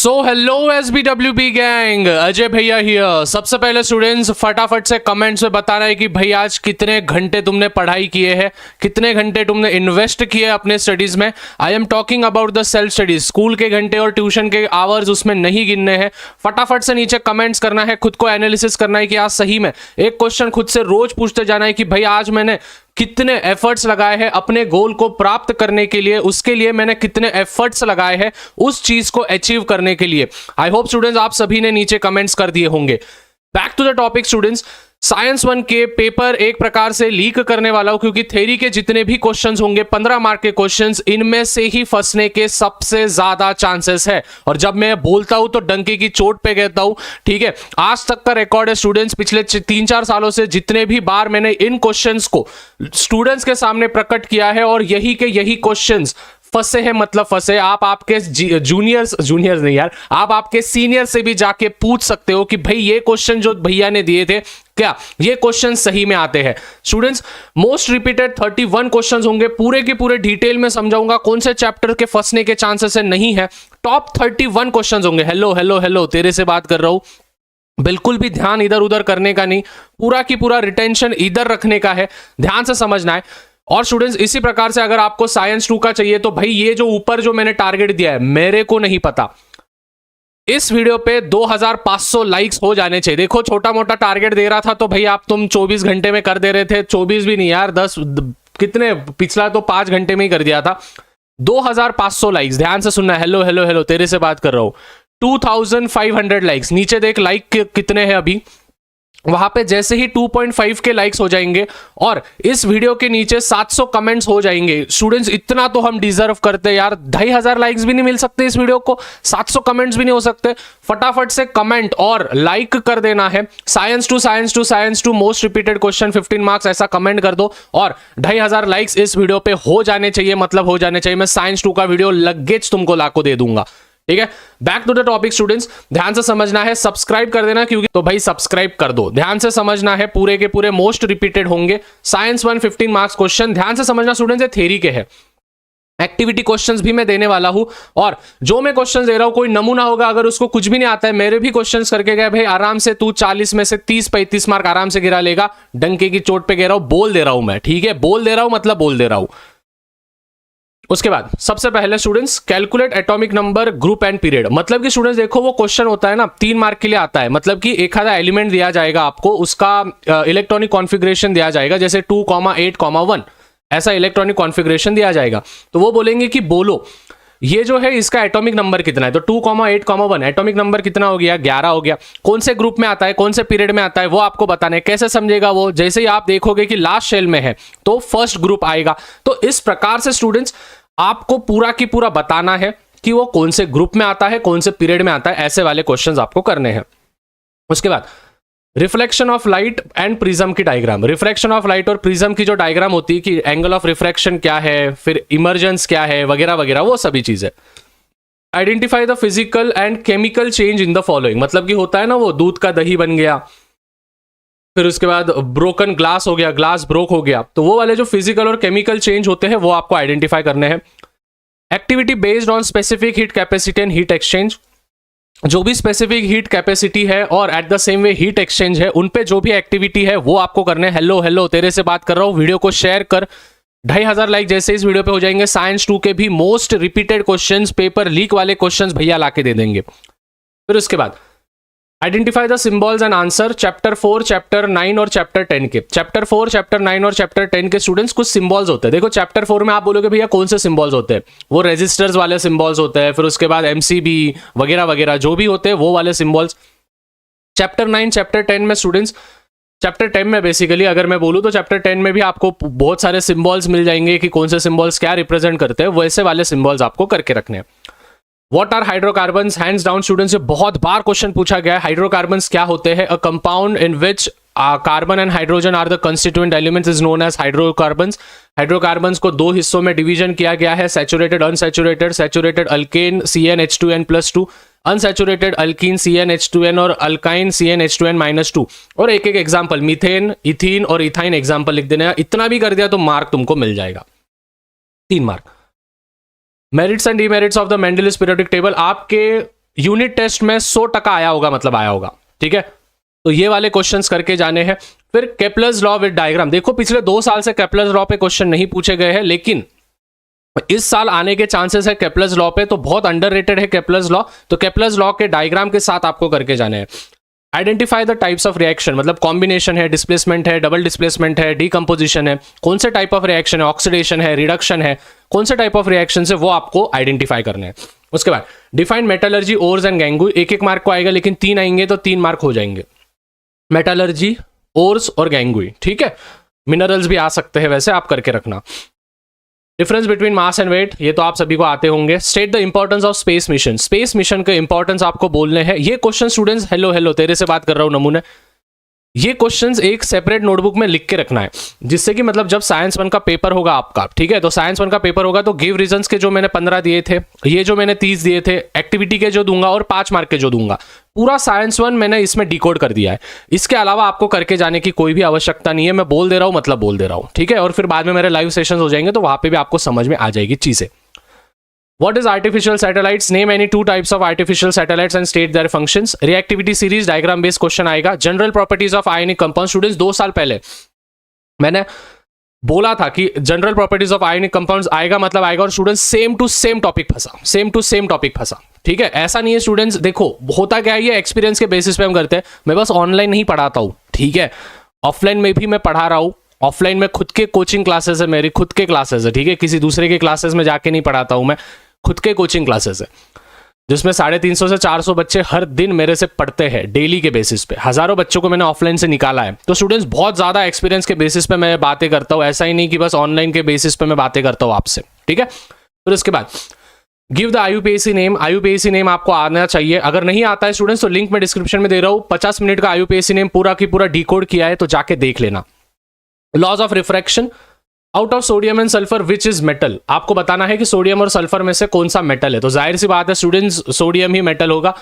So hello SBWB gang, Ajay भैया here. सबसे पहले स्टूडेंट्स फटाफट से कमेंट्स में बताना है कि भाई आज कितने घंटे तुमने पढ़ाई किए हैं, कितने घंटे तुमने इन्वेस्ट किए अपने स्टडीज में। I am talking about the self studies. School के घंटे और ट्यूशन के आवर्स उसमें नहीं गिनने हैं। फटाफट से नीचे कमेंट्स करना है, खुद को एनालिसिस करना है कि आज सही में एक क्वेश्चन खुद से रोज पूछते जाना है कि भाई आज मैंने कितने एफर्ट्स लगाए हैं अपने गोल को प्राप्त करने के लिए, उसके लिए मैंने कितने एफर्ट्स लगाए हैं उस चीज को अचीव करने के लिए। आई होप स्टूडेंट्स आप सभी ने नीचे कमेंट्स कर दिए होंगे। Back to the topic students, science 1 के पेपर एक प्रकार से लीक करने वाला हूं क्योंकि थ्योरी के जितने भी क्वेश्चंस होंगे 15 मार्क के क्वेश्चंस, इनमें से ही फंसने के सबसे ज्यादा चांसेस है। और जब मैं बोलता हूं तो डंके की चोट पे कहता हूं, ठीक है। आज तक का रिकॉर्ड है स्टूडेंट्स, पिछले 3-4 सालों से जितने भी बार मैंने इन क्वेश्चंस को स्टूडेंट्स के सामने प्रकट किया है और यही के यही क्वेश्चंस फंसे हैं, मतलब फंसे। आप आपके जूनियर्स नहीं यार, आप आपके सीनियर से भी जाके पूछ सकते हो कि भाई ये क्वेश्चन जो भैया ने दिए थे, क्या ये क्वेश्चन सही में आते हैं। स्टूडेंट्स मोस्ट रिपीटेड 31 क्वेश्चंस होंगे, पूरे के पूरे डिटेल में समझाऊंगा कौन से चैप्टर के फंसने के चांसेस है नहीं है। टॉप 31 क्वेश्चंस होंगे। हेलो हेलो हेलो, तेरे से बात कर रहा हूं। बिल्कुल भी ध्यान इधर उधर करने का नहीं, पूरा की पूरा रिटेंशन इधर रखने का है, ध्यान से समझना है। और स्टूडेंट्स इसी प्रकार से अगर आपको साइंस 2 का चाहिए तो भाई ये जो ऊपर जो मैंने टारगेट दिया है मेरे को नहीं पता, इस वीडियो पे 2500 लाइक्स हो जाने चाहिए। देखो छोटा मोटा टारगेट दे रहा था तो भाई आप तुम 24 घंटे में कर दे रहे थे, 24 भी नहीं यार, 10 कितने, पिछला तो 5 घंटे में ही कर दिया था। 2500 लाइक्स, ध्यान से सुनना। हेलो हेलो हेलो, तेरे से बात कर रहा हूं। 2500 लाइक्स, नीचे देख लाइक कितने हैं अभी। वहां पे जैसे ही 2.5 के लाइक्स हो जाएंगे और इस वीडियो के नीचे 700 कमेंट्स हो जाएंगे, स्टूडेंट्स इतना तो हम डिजर्व करते हैं यार। 2500 लाइक्स भी नहीं मिल सकते इस वीडियो को, 700 कमेंट्स भी नहीं हो सकते। फटाफट से कमेंट और लाइक कर देना है। Science two most repeated question 15 marks, ऐसा कमेंट कर दो और 2500 लाइक्स इस वीडियो पे हो जाने चाहिए, मतलब हो जाने चाहिए। मैं साइंस 2 का वीडियो लगेज तुमको लाको दे दूंगा, ठीक है। Back to the topic students, ध्यान से समझना है, सब्सक्राइब कर देना क्योंकि तो भाई सब्सक्राइब कर दो। ध्यान से समझना है, पूरे के पूरे मोस्ट रिपीटेड होंगे। साइंस 1 15 मार्क्स क्वेश्चन, ध्यान से समझना स्टूडेंट्स, ये थ्योरी के है। एक्टिविटी क्वेश्चंस भी मैं देने वाला हूं और जो मैं क्वेश्चंस दे रहा हूं कोई नमूना होगा। अगर उसको कुछ भी नहीं आता है, मेरे भी क्वेश्चंस करके गए भाई, आराम से तू 40 में से 30-35 मार्क आराम से गिरा लेगा। डंके की चोट पे कह रहा हूं, बोल दे रहा हूं मैं, ठीक है। बोल दे रहा हूं मतलब बोल दे रहा हूं। उसके बाद सबसे पहले students calculate atomic number group and period. मतलब कि स्टूडेंट्स देखो वो क्वेश्चन होता है ना, 3 मार्क के लिए आता है। मतलब कि एक आधा एलिमेंट दिया जाएगा आपको, उसका इलेक्ट्रॉनिक कॉन्फ़िगरेशन दिया जाएगा, जैसे 2,8,1 ऐसा इलेक्ट्रॉनिक कॉन्फ़िगरेशन दिया जाएगा। तो वो बोलेंगे कि बोलो ये जो है इसका एटॉमिक नंबर कितना है। तो 2,8,1 एटॉमिक नंबर कितना हो गया, 11 हो गया। कौन से ग्रुप में आता है, कौन से पीरियड में आता है, वो आपको बताना है। कैसे समझेगा वो, जैसे ही आप देखोगे कि लास्ट शेल में है तो फर्स्ट ग्रुप आएगा। तो इस प्रकार से स्टूडेंट्स आपको पूरा की पूरा बताना है कि वो कौन से ग्रुप में आता है, कौन से पीरियड में आता है, ऐसे वाले क्वेश्चंस आपको करने हैं। उसके बाद reflection of light and prism की डायग्राम। रिफ्लेक्शन ऑफ लाइट और प्रिज्म की जो डायग्राम होती है कि एंगल ऑफ रिफ्रैक्शन क्या है, फिर इमर्जेंस क्या है, वगैरह वगैरह, वो सभी चीजें। Identify the physical and chemical change in the following. मतलब कि होता है ना वो दूध का दही बन गया, फिर उसके बाद ब्रोकन ग्लास हो गया, ग्लास ब्रोक हो गया। तो वो वाले जो फिजिकल और केमिकल चेंज होते हैं वो आपको आइडेंटिफाई करने हैं। Activity based on specific heat capacity and heat exchange. जो भी स्पेसिफिक हीट कैपेसिटी है और at the same way heat exchange है, उन पे जो भी एक्टिविटी है वो आपको करने हैं। हेलो हेलो, तेरे से बात कर रहा हूं। वीडियो को शेयर कर। 2500 लाइक जैसे इस वीडियो पे हो जाएंगे, साइंस 2 के भी most repeated questions, paper leak वाले क्वेश्चंस भैया लाके दे देंगे। फिर उसके बाद identify the symbols and answer. Chapter 4, chapter 9 और चैप्टर 10 के। चैप्टर 4, चैप्टर 9 और चैप्टर 10 के स्टूडेंट्स कुछ सिंबल्स होते हैं। देखो चैप्टर 4 में आप बोलोगे भैया कौन से सिंबल्स होते हैं, वो रेजिस्टर्स वाले सिंबल्स होते हैं, फिर उसके बाद MCB वगैरह वगैरह जो भी होते हैं वो वाले सिंबल्स। चैप्टर 9, चैप्टर 10 में स्टूडेंट्स, चैप्टर 10 में बेसिकली अगर मैं बोलूँ तो चैप्टर 10 में भी आपको बहुत सारे सिंबल्स मिल जाएंगे कि कौन से सिंबल्स क्या रिप्रेजेंट करते हैं, वैसे वाले सिंबल्स आपको करके रखने हैं। What are hydrocarbons? Hands down students, से बहुत बार क्वेश्चन पूछा गया है। हाइड्रोकार्बन्स क्या होते हैं? A compound in which carbon and hydrogen are the constituent elements is known as hydrocarbons. Hydrocarbons को 2 हिस्सों में डिवीजन किया गया है, saturated unsaturated. Saturated alkane CnH2n+2, unsaturated alkene CnH2n और अल्काइन CnH2n-2। और एक एक एग्जाम्पल मीथेन, इथीन और इथाइन एग्जाम्पल लिख देना। इतना भी कर दिया तो मार्क तुमको मिल जाएगा, 3 mark. Merits and demerits of the Mendeleev's periodic table. आपके यूनिट टेस्ट में 100% आया होगा, मतलब आया होगा, ठीक है। तो ये वाले क्वेश्चंस करके जाने हैं। फिर केपलर्स लॉ विद डायग्राम, देखो पिछले 2 साल से केपलर्स लॉ पे क्वेश्चन नहीं पूछे गए हैं, लेकिन इस साल आने के चांसेस है केपलर्स लॉ पे, तो बहुत अंडररेटेड है केपलर्स लॉ। तो केपलर्स लॉ के डायग्राम के साथ आपको करके जाने हैं। Identify the types of reaction, मतलब कॉम्बिनेशन है, डिस्प्लेसमेंट है, डबल डिस्प्लेसमेंट है, डीकंपोजिशन है, कौन से टाइप ऑफ रिएक्शन है, ऑक्सीडेशन है, रिडक्शन है, कौन से टाइप ऑफ रिएक्शन है वो आपको आइडेंटिफाई करने हैं। उसके बाद define metallurgy, ores and gangue, 1-1 mark को आएगा, लेकिन 3 आएंगे तो 3 मार्क हो जाएंगे। मेटलर्जी, ओर्स और गैंगुई, ठीक है। मिनरल्स भी आ सकते हैं वैसे, आप करके रखना। Difference between mass and weight, ये तो आप सभी को आते होंगे। State the importance of space mission, space mission के इंपॉर्टेंस आपको बोलने हैं। ये क्वेश्चन स्टूडेंट्स, हेलो तेरे से बात कर रहा हूं नमूने, ये क्वेश्चंस एक सेपरेट नोटबुक में लिख के रखना है, जिससे कि मतलब जब साइंस 1 का पेपर होगा आपका, ठीक है, तो साइंस 1 का पेपर होगा तो गिव रीजंस के जो मैंने 15 दिए थे, ये जो मैंने 30 दिए थे, एक्टिविटी के जो दूंगा और 5 मार्क के जो दूंगा, पूरा साइंस 1 मैंने इसमें डिकोड कर दिया है। इसके अलावा आपको करके जाने की कोई भी आवश्यकता नहीं है, मैं बोल दे रहा हूं मतलब बोल दे रहा हूं, ठीक है। और फिर बाद में मेरे लाइव सेशंस हो जाएंगे तो वहां पे भी आपको समझ में आ जाएगी चीजें। What is artificial satellites? Name any 2 types of artificial satellites and state their functions. Reactivity series diagram based question आएगा। General properties of ionic compounds. Students 2 साल पहले मैंने बोला था कि general properties of ionic compounds आएगा, मतलब आएगा, और students same to same topic फंसा, सेम टू सेम टॉपिक फंसा, ठीक है। ऐसा नहीं है स्टूडेंट्स, देखो होता क्या है, ये एक्सपीरियंस के बेसिस पे हम करते हैं। मैं बस ऑनलाइन नहीं पढ़ाता हूँ, ठीक है, ऑफलाइन में भी मैं पढ़ा रहा हूँ। ऑफलाइन में खुद के कोचिंग क्लासेस है, मेरी खुद के क्लासेस है, ठीक है, किसी दूसरे के क्लासेस में जाके नहीं पढ़ाता हूँ मैं, खुद के कोचिंग क्लासेस है, जिसमें 350 से 400 बच्चे हर दिन मेरे से पढ़ते हैं डेली के बेसिस पे। हजारों बच्चों को मैंने ऑफलाइन से निकाला है। तो स्टूडेंट्स बहुत ज्यादा एक्सपीरियंस के बेसिस पे मैं बातें करता हूँ, ऐसा ही नहीं कि बस ऑनलाइन के बेसिस पे मैं बातें करता हूँ आपसे, ठीक है। फिर उसके बाद give the IUPAC name, IUPAC name आपको आना चाहिए। अगर नहीं आता है स्टूडेंट्स तो लिंक में डिस्क्रिप्शन में दे रहा हूँ, 50 मिनट का IUPAC नेम पूरा की पूरा डिकोड किया है, तो जाके देख लेना। Laws of refraction, out of sodium and sulphur which is metal, आपको बताना है कि सोडियम और सल्फर में से कौन सा मेटल है। तो जाहिर सी बात है स्टूडेंट्स, सोडियम ही मेटल होगा,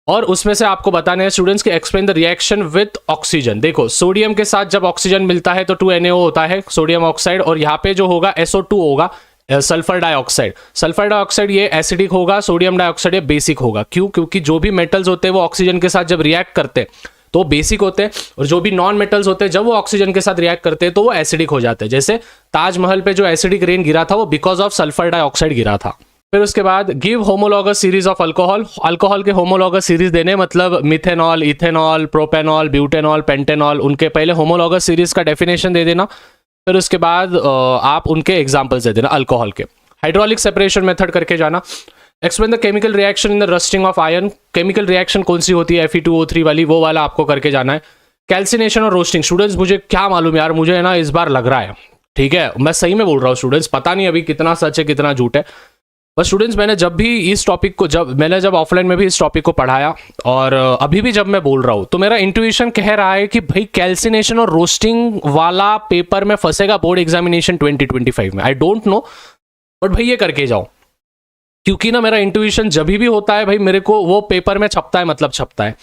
और उसमें से आपको बताना है स्टूडेंट्स कि explain the reaction with oxygen. देखो सोडियम के साथ जब ऑक्सीजन मिलता है तो 2NaO होता है, सोडियम ऑक्साइड, और यहाँ पे जो होगा SO2 होगा, सल्फर डाइऑक्साइड। सल्फर डाइऑक्साइड ये एसिडिक होगा, सोडियम डाइऑक्साइड ये बेसिक होगा। क्यों? क्योंकि जो भी मेटल्स होते हैं वो ऑक्सीजन के साथ जब रिएक्ट करते हैं तो बेसिक होते हैं, और जो भी नॉन मेटल्स होते हैं जब वो ऑक्सीजन के साथ रिएक्ट करते हैं तो वो एसिडिक हो जाते हैं। जैसे ताजमहल पे जो एसिडिक रेन गिरा था वो बिकॉज ऑफ सल्फर डाइऑक्साइड गिरा था। फिर उसके बाद give homologous series of alcohol, alcohol के होमोलॉगस सीरीज देने, मतलब methanol, ethanol, propanol, butanol, pentanol, उनके पहले होमोलॉगस सीरीज का डेफिनेशन दे देना। फिर उसके बाद आप उनके एग्जाम्पल्स दे देना अल्कोहल के। हाइड्रोलिक सेपरेशन मेथड करके जाना। Explain the chemical reaction in the rusting of iron, chemical reaction कौन सी होती है, Fe2O3 वाली, वो वाला आपको करके जाना है। कैल्सिनेशन और रोस्टिंग, स्टूडेंट्स मुझे क्या मालूम यार, मुझे है ना इस बार लग रहा है, ठीक है, मैं सही में बोल रहा हूँ स्टूडेंट्स, पता नहीं अभी कितना सच है कितना झूठ है, बस स्टूडेंट्स मैंने जब भी इस टॉपिक को, जब ऑफलाइन में भी इस टॉपिक को पढ़ाया और अभी भी जब मैं बोल रहा हूँ, तो मेरा इंट्यूशन कह रहा है कि भाई कैल्सिनेशन और रोस्टिंग वाला पेपर में फंसेगा बोर्ड एग्जामिनेशन 2025 में। आई डोंट नो, बट भाई ये करके जाओ, क्योंकि ना मेरा इंट्यूशन जब भी होता है भाई मेरे को वो पेपर में छपता है, मतलब छपता है।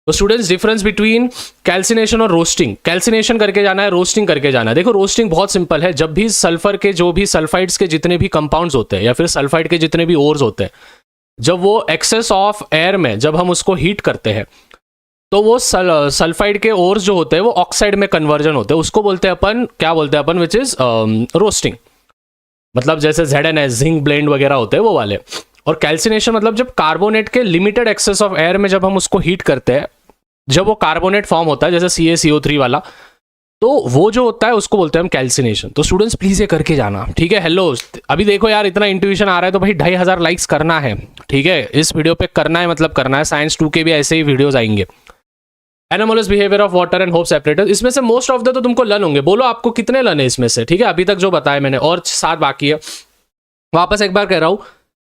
तो स्टूडेंट्स डिफरेंस बिटवीन कैल्सिनेशन और रोस्टिंग, कैल्सिनेशन करके जाना है, रोस्टिंग करके जाना है। देखो रोस्टिंग बहुत सिंपल है, जब भी सल्फर के जो भी सल्फाइड्स के जितने भी कंपाउंड्स होते हैं या फिर सल्फाइड के जितने भी ओर्स होते हैं, जब वो एक्सेस ऑफ एयर में जब हम उसको हीट करते हैं तो वो सल्फाइड के ओर्स जो होते हैं वो ऑक्साइड में कन्वर्जन होते हैं, उसको बोलते हैं अपन, क्या बोलते हैं अपन, विच इज रोस्टिंग। मतलब जैसे ZnS, जिंक ब्लेंड वगैरह होते हैं वो वाले। और कैल्सिनेशन मतलब जब कार्बोनेट के लिमिटेड एक्सेस ऑफ एयर में जब हम उसको हीट करते हैं, जब वो कार्बोनेट फॉर्म होता है जैसे CaCO3 वाला, तो वो जो होता है उसको बोलते हैं हम कैल्सिनेशन। तो स्टूडेंट्स प्लीज ये करके जाना, ठीक है। हेलो, अभी देखो यार इतना इंट्यूशन आ रहा है तो भाई 2500 लाइक्स करना है, ठीक है, इस वीडियो पे करना है, मतलब करना है। साइंस 2 के भी ऐसे ही वीडियोज आएंगे। Anomalous behaviour of water and hope separator, इसमें से मोस्ट ऑफ द तो तुमको लन होंगे, बोलो आपको कितने लन है इसमें से, ठीक है, अभी तक जो बताया मैंने, और 7 बाकी है। वापस एक बार कह रहा हूं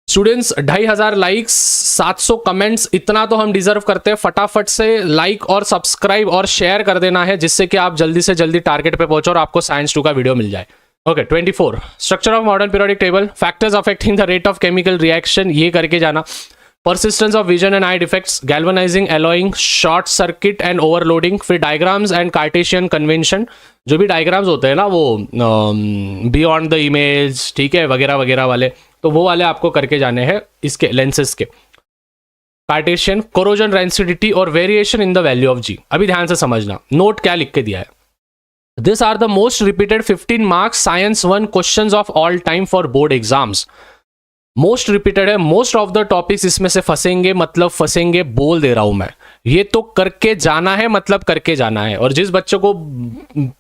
स्टूडेंट्स, 2500 लाइक्स, 700 कमेंट्स, इतना तो हम डिजर्व करते हैं। फटाफट से लाइक और सब्सक्राइब और शेयर कर देना है, जिससे कि आप जल्दी से जल्दी टारगेट पे पहुंचो और आपको साइंस 2 का वीडियो मिल जाए। Okay 24 structure of modern periodic table, factors affecting the rate of chemical reaction, ये करके जाना। Persistence of vision and eye defects, galvanizing, alloying, short circuit and overloading। फिर डायग्राम्स एंड कार्टेशियन कन्वेंशन, जो भी diagrams होते हैं ना वो बियॉन्ड द इमेज, ठीक है, वगैरह वगैरह वाले, तो वो वाले आपको करके जाने हैं इसके लेंसेज के। कार्टेशियन, कोरोजन डेंसिटी और variation in the value of g. अभी ध्यान से समझना, नोट क्या लिख के दिया है। This are the most repeated 15 marks science 1 questions of all time for board exams. Most repeated है, मोस्ट ऑफ द टॉपिक्स इसमें से फंसेंगे, मतलब फंसेंगे बोल दे रहा हूं मैं। ये तो करके जाना है, मतलब करके जाना है। और जिस बच्चे को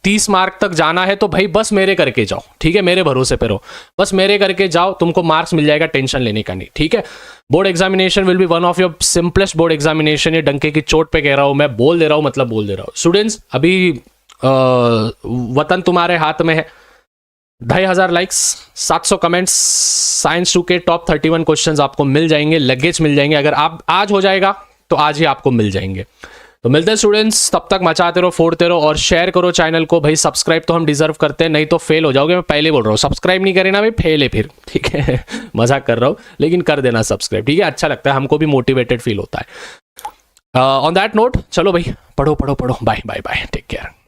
30 मार्क तक जाना है तो भाई बस मेरे करके जाओ, ठीक है, मेरे भरोसे पे रहो, बस मेरे करके जाओ, तुमको मार्क्स मिल जाएगा, टेंशन लेने का नहीं, ठीक है। Board examination will be one of your simplest board examination. ये डंके की चोट पे कह रहा हूं मैं, बोल दे रहा हूं, मतलब बोल दे रहा हूं। स्टूडेंट्स, अभी वतन तुम्हारे हाथ में है। 2500 लाइक्स, 700 कमेंट्स, साइंस 2 के टॉप 31 क्वेश्चंस आपको मिल जाएंगे, लगेज मिल जाएंगे। अगर आप आज हो जाएगा तो आज ही आपको मिल जाएंगे। तो मिलते हैं स्टूडेंट्स, तब तक मचाते रहो, फोड़ते रहो और शेयर करो चैनल को। भाई सब्सक्राइब तो हम डिजर्व करते हैं, नहीं तो फेल हो जाओगे। मैं पहले बोल रहा हूँ, सब्सक्राइब नहीं करे ना भाई, फेल है फिर, ठीक है। मजाक कर रहा हूँ, लेकिन कर देना सब्सक्राइब, ठीक है। अच्छा लगता है, हमको भी मोटिवेटेड फील होता है। ऑन दैट नोट, चलो भाई, पढ़ो पढ़ो पढ़ो, bye bye bye, take care.